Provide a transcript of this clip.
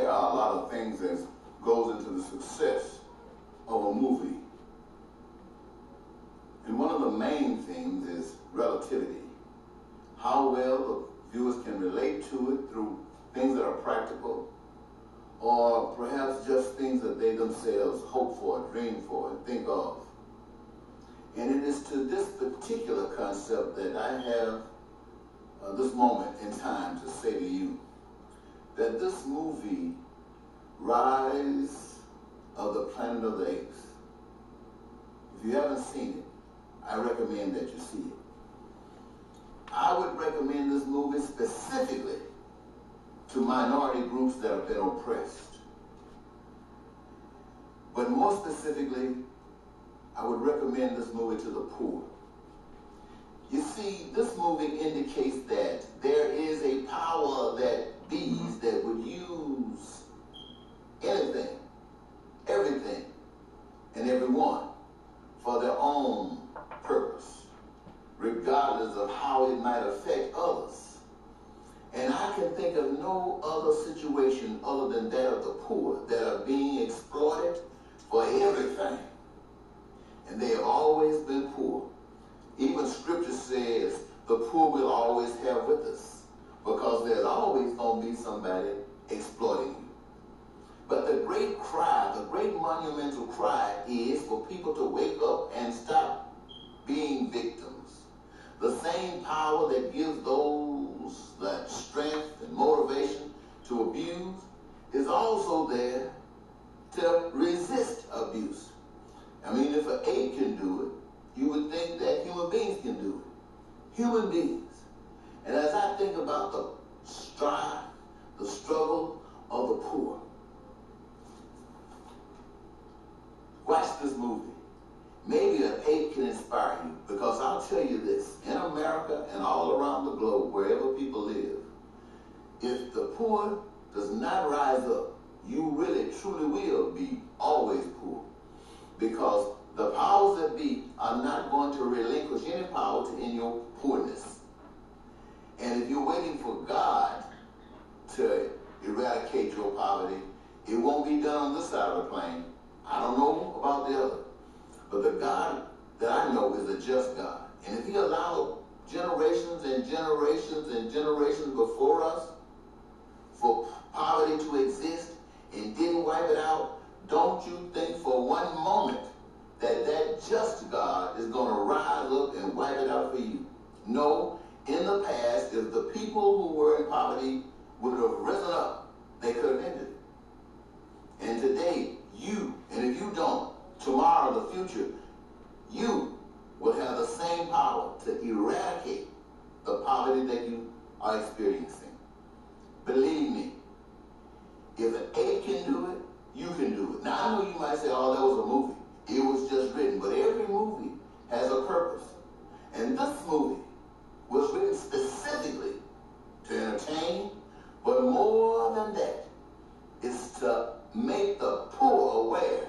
there are a lot of things that goes into the success of a movie. And one of the main things is relativity. How well the viewers can relate to it through things that are practical, or perhaps just things that they themselves hope for, dream for, and think of. And it is to this particular concept that I have this moment in time to say to you that this movie, Rise of the Planet of the Apes, if you haven't seen it, I recommend that you see it. I would recommend this movie specifically to minority groups that have been oppressed. But more specifically, I would recommend this movie to the poor. You see, this movie indicates that there is a power that bees that would use anything, everything, and everyone for their own purpose, regardless of how it might affect others. And I can think of no other situation other than that of the poor that are being exploited for everything. And they have always been poor. Even scripture says the poor will always have with us, because there's always going to be somebody exploiting you. But the great cry, the great monumental cry is for people to wake up and stop being victims. The same power that gives those that strength and motivation to abuse is also there to resist abuse. I mean, if an ape can do it, you would think that human beings can do it. Human beings. And as I think about the strife, the struggle of the poor, watch this movie. Maybe an ape can inspire you, because I'll tell you this, in America and all around the globe, wherever people live, if the poor does not rise up, you really truly will be always poor, because the powers that be are not going to relinquish any power to in your poorness. And if you're waiting for God to eradicate your poverty, it won't be done on this side of the plane. I don't know about the other. But the God that I know is a just God. And if he allowed generations and generations and generations before us for poverty to exist and didn't wipe it out, don't you think for one moment that that just God is going to rise up and wipe it out for you? No. In the past, if the people who were in poverty would have risen up, they could have ended it. And today, you, and if you don't, tomorrow, the future, you will have the same power to eradicate the poverty that you are experiencing. Believe me, if an ape can do it, you can do it. Now, I know you might say, oh, that was a movie. It was just written. But every movie has a purpose. And this movie was written specifically to entertain, but more than that, it's to make the poor aware